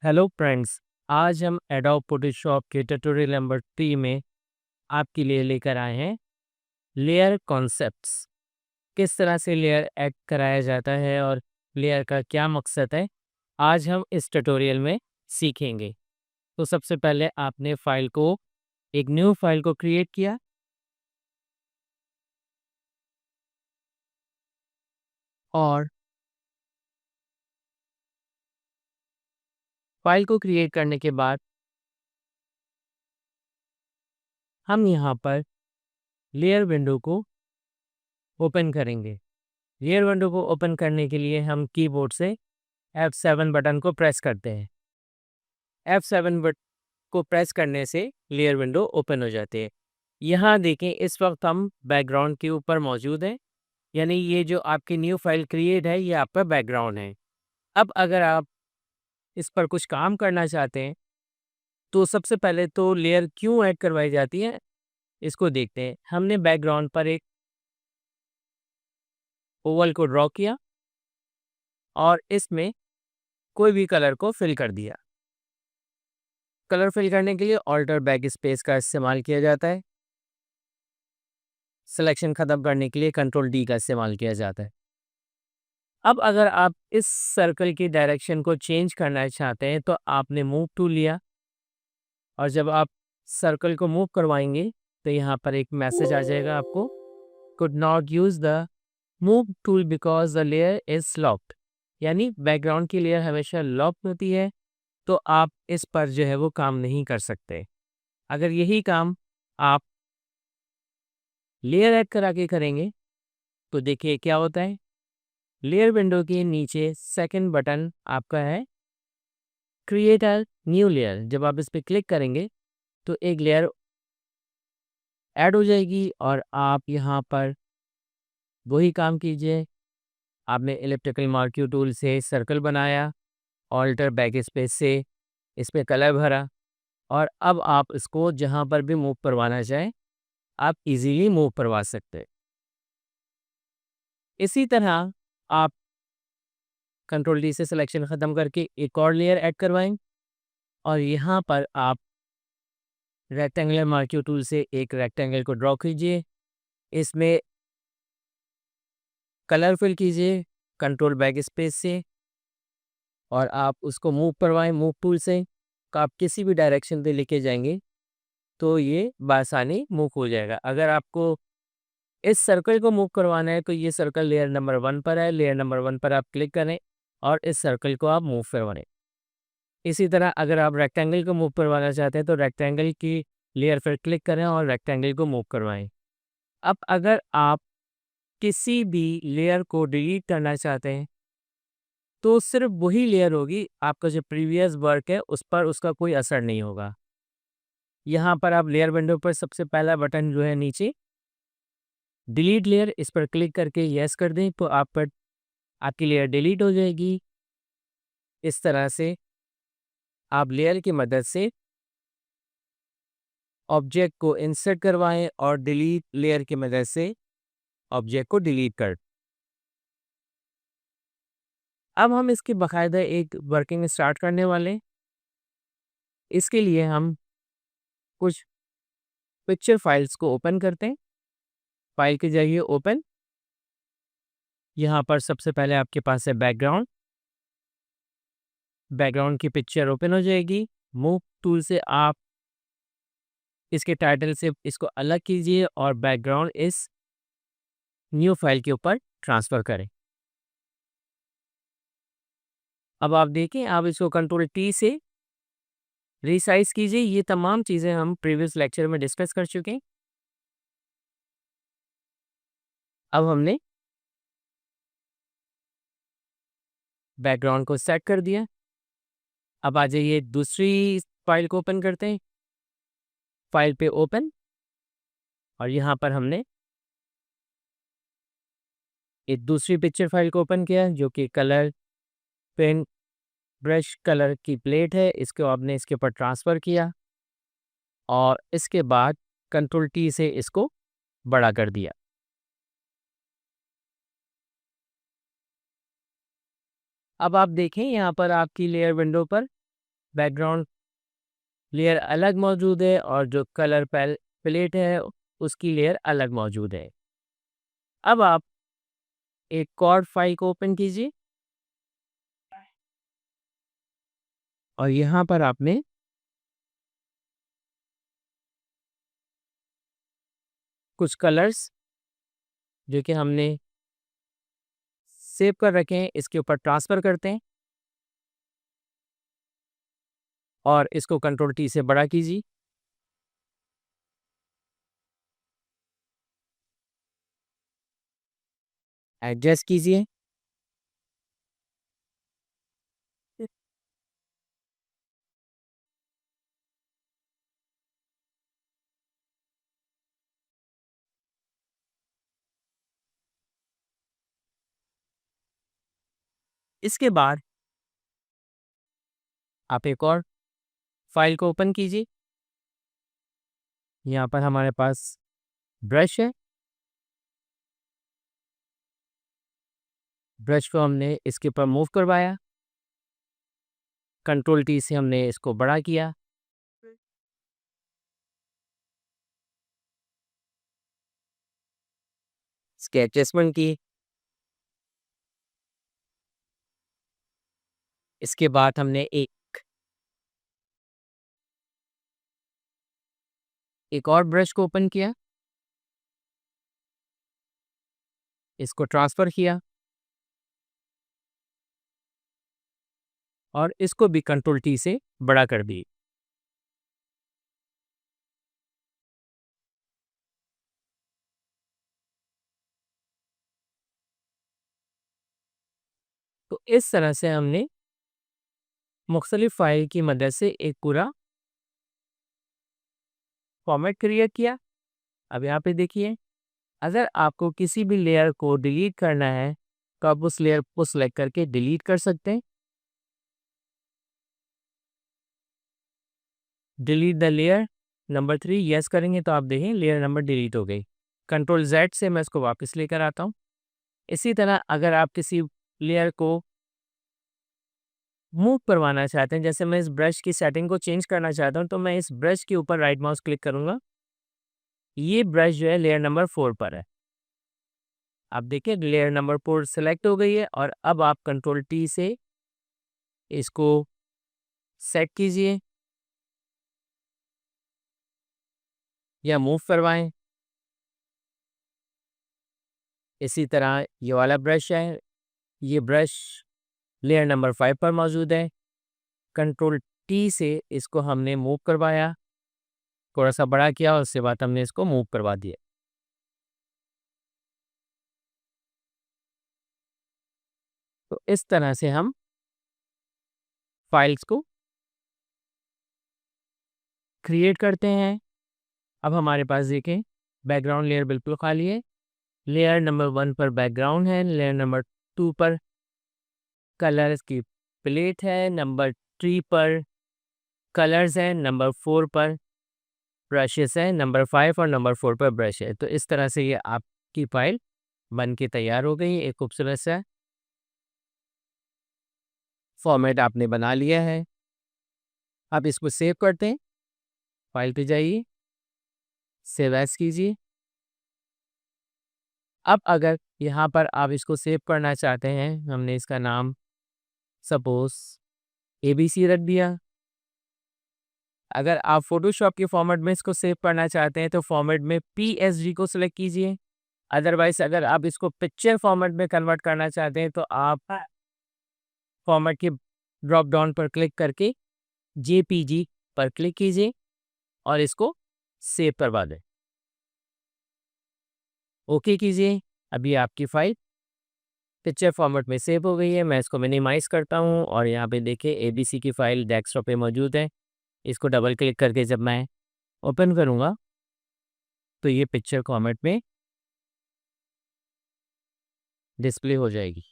Hello friends. आज हम adobe Photoshop के ट्यूटोरियल नंबर 3 में आपके लिए लेकर आए हैं लेयर कॉन्सेप्ट्स। किस तरह से लेयर ऐड कराया जाता है और लेयर का क्या मकसद है, आज हम इस ट्यूटोरियल में सीखेंगे। तो सबसे पहले आपने एक न्यू फाइल को क्रिएट किया और फाइल को क्रिएट करने के बाद हम यहाँ पर लेयर विंडो को ओपन करेंगे। लेयर विंडो को ओपन करने के लिए हम कीबोर्ड से F7 बटन को प्रेस करते हैं। F7 बटन को प्रेस करने से लेयर विंडो ओपन हो जाती है। यहाँ देखें, इस वक्त हम बैकग्राउंड के ऊपर मौजूद हैं, यानी ये जो आपकी न्यू फाइल क्रिएट है ये आपका बैकग्राउंड है। अब अगर आप इस पर कुछ काम करना चाहते हैं तो सबसे पहले तो लेयर क्यों ऐड करवाई जाती है इसको देखते हैं। हमने बैकग्राउंड पर एक ओवल को ड्रॉ किया और इसमें कोई भी कलर को फिल कर दिया। कलर फिल करने के लिए ऑल्टर बैक स्पेस का इस्तेमाल किया जाता है। सिलेक्शन ख़त्म करने के लिए कंट्रोल डी का इस्तेमाल किया जाता है। अब अगर आप इस सर्कल की डायरेक्शन को चेंज करना चाहते हैं तो आपने मूव टूल लिया और जब आप सर्कल को मूव करवाएंगे तो यहाँ पर एक मैसेज आ जाएगा आपको, could not use the move tool because the layer is locked. यानी बैकग्राउंड की लेयर हमेशा लॉक होती है, तो आप इस पर जो है वो काम नहीं कर सकते। अगर यही काम आप लेयर ऐड करा के करेंगे तो देखिए क्या होता है। लेयर विंडो के नीचे सेकंड बटन आपका है क्रिएट अ न्यू लेयर। जब आप इस पर क्लिक करेंगे तो एक लेयर ऐड हो जाएगी और आप यहाँ पर वही काम कीजिए। आपने इलेक्ट्रिकल मार्क्यू टूल से सर्कल बनाया, ऑल्टर बैक स्पेस से इस पर कलर भरा और अब आप इसको जहाँ पर भी मूव करवाना चाहें आप इजीली मूव करवा सकते हैं। इसी तरह आप कंट्रोल डी से सिलेक्शन ख़त्म करके एक और लेयर ऐड करवाएं और यहाँ पर आप रेक्टेंगुलर मार्क्यू टूल से एक रेक्टेंगल को ड्रॉ कीजिए। इसमें कलर फिल कीजिए कंट्रोल बैक स्पेस से और आप उसको मूव करवाएं मूव टूल से। तो आप किसी भी डायरेक्शन पे लेके जाएंगे तो ये बासानी मूव हो जाएगा। अगर आपको इस सर्कल को मूव करवाना है तो ये सर्कल लेयर नंबर 1 पर है। लेयर नंबर 1 पर आप क्लिक करें और इस सर्कल को आप मूव करवाएं। इसी तरह अगर आप रेक्टेंगल को मूव करवाना चाहते हैं तो रेक्टेंगल की लेयर पर क्लिक करें और रेक्टेंगल को मूव करवाएं। अब अगर आप किसी भी लेयर को डिलीट करना चाहते हैं तो सिर्फ वही लेयर होगी, आपका जो प्रीवियस वर्क है उस पर उसका कोई असर नहीं होगा। यहाँ पर आप लेयर विंडो पर सबसे पहला बटन जो है नीचे डिलीट लेयर, इस पर क्लिक करके यस कर दें तो आप पर आपकी लेयर डिलीट हो जाएगी। इस तरह से आप लेयर की मदद से ऑब्जेक्ट को इंसर्ट करवाएं और डिलीट लेयर की मदद से ऑब्जेक्ट को डिलीट कर। अब हम इसके बाकायदा एक वर्किंग स्टार्ट करने वाले हैं। इसके लिए हम कुछ पिक्चर फाइल्स को ओपन करते हैं। फाइल के जाइए ओपन। यहाँ पर सबसे पहले आपके पास है बैकग्राउंड। बैकग्राउंड की पिक्चर ओपन हो जाएगी। मूव टूल से आप इसके टाइटल से इसको अलग कीजिए और बैकग्राउंड इस न्यू फाइल के ऊपर ट्रांसफ़र करें। अब आप देखें, आप इसको कंट्रोल टी से रीसाइज कीजिए। ये तमाम चीज़ें हम प्रीवियस लेक्चर में डिस्कस कर चुके हैं। अब हमने बैकग्राउंड को सेट कर दिया। अब आ जाइए दूसरी फाइल को ओपन करते हैं। फाइल पे ओपन और यहाँ पर हमने एक दूसरी पिक्चर फाइल को ओपन किया जो कि कलर पेन ब्रश कलर की प्लेट है। इसको आपने इसके ऊपर ट्रांसफ़र किया और इसके बाद कंट्रोल टी से इसको बड़ा कर दिया। अब आप देखें यहाँ पर आपकी लेयर विंडो पर बैकग्राउंड लेयर अलग मौजूद है और जो कलर प्लेट है उसकी लेयर अलग मौजूद है। अब आप एक और फाइल को ओपन कीजिए और यहाँ पर आपने कुछ कलर्स जो कि हमने सेव कर रखे हैं इसके ऊपर ट्रांसफ़र करते हैं और इसको कंट्रोल टी से बड़ा कीजिए। एडजस्ट कीजिए। इसके बाद आप एक और फाइल को ओपन कीजिए। यहाँ पर हमारे पास ब्रश है। ब्रश को हमने इसके ऊपर मूव करवाया। कंट्रोल टी से हमने इसको बड़ा किया। इसके एडजस्टमेंट की। इसके बाद हमने एक और ब्रश को ओपन किया। इसको ट्रांसफ़र किया और इसको भी कंट्रोल टी से बड़ा कर दिए। तो इस तरह से हमने मुख्तलिफ फाइल की मदद से एक पूरा फॉर्मेट क्रिएट किया। अब यहाँ पे देखिए, अगर आपको किसी भी लेयर को डिलीट करना है तो आप उस लेयर को सिलेक्ट करके डिलीट कर सकते हैं। Delete the layer number 3 yes करेंगे तो आप देखें लेयर नंबर डिलीट हो गई। कंट्रोल Z से मैं इसको वापस लेकर आता हूँ। इसी तरह अगर आप किसी लेयर को मूव करवाना चाहते हैं, जैसे मैं इस ब्रश की सेटिंग को चेंज करना चाहता हूँ, तो मैं इस ब्रश के ऊपर राइट माउस क्लिक करूँगा। ये ब्रश जो है लेयर नंबर 4 पर है। आप देखिए लेयर नंबर 4 सेलेक्ट हो गई है और अब आप कंट्रोल T से इसको सेट कीजिए या मूव करवाएं। इसी तरह ये वाला ब्रश है, ये ब्रश लेयर नंबर 5 पर मौजूद है। कंट्रोल T से इसको हमने मूव करवाया, थोड़ा सा बड़ा किया और उसके बाद हमने इसको मूव करवा दिया। तो इस तरह से हम फाइल्स को क्रिएट करते हैं। अब हमारे पास देखें बैकग्राउंड लेयर बिल्कुल खाली है। लेयर नंबर 1 पर बैकग्राउंड है, लेयर नंबर 2 पर कलर्स की प्लेट है, नंबर 3 पर कलर्स है, नंबर 4 पर ब्रशेस है, नंबर 5 और नंबर 4 पर ब्रश है। तो इस तरह से ये आपकी फाइल बन के तैयार हो गई। एक खूबसूरत सा फॉर्मेट आपने बना लिया है। अब इसको सेव करते हैं। फाइल पे जाइए, सेव एज़ कीजिए। अब अगर यहाँ पर आप इसको सेव करना चाहते हैं, हमने इसका नाम सपोज़ ABC रख दिया। अगर आप फ़ोटोशॉप के फॉर्मेट में इसको सेव करना चाहते हैं तो फॉर्मेट में PSG को सिलेक्ट कीजिए। अदरवाइज़ अगर आप इसको पिक्चर फॉर्मेट में कन्वर्ट करना चाहते हैं तो आप फॉर्मेट के ड्रॉप डाउन पर क्लिक करके JPG पर क्लिक कीजिए और इसको सेव करवा दें। ओके कीजिए। अभी आपकी फ़ाइल पिक्चर फॉर्मेट में सेव हो गई है। मैं इसको मिनिमाइज़ करता हूँ और यहाँ पे देखिए ABC की फ़ाइल डेस्कटॉप पे मौजूद है। इसको डबल क्लिक करके जब मैं ओपन करूँगा तो ये पिक्चर फॉर्मेट में डिस्प्ले हो जाएगी।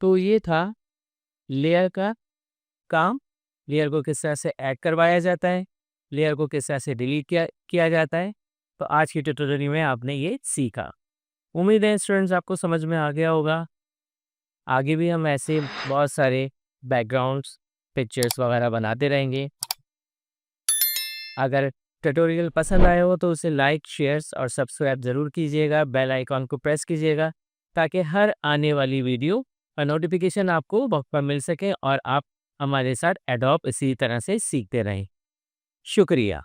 तो ये था लेयर का काम। लेयर को किस तरह से ऐड करवाया जाता है, लेयर को किस तरह से डिलीट किया जाता है। तो आज की ट्यूटोरियल में आपने ये सीखा। उम्मीद है स्टूडेंट्स आपको समझ में आ गया होगा। आगे भी हम ऐसे बहुत सारे बैकग्राउंड्स, पिक्चर्स वगैरह बनाते रहेंगे। अगर ट्यूटोरियल पसंद आया हो तो उसे लाइक, शेयर्स और सब्सक्राइब ज़रूर कीजिएगा। बेल आइकॉन को प्रेस कीजिएगा ताकि हर आने वाली वीडियो का नोटिफिकेशन आपको वक्त पर मिल सके और आप हमारे साथ एडोब इसी तरह से सीखते रहें। शुक्रिया।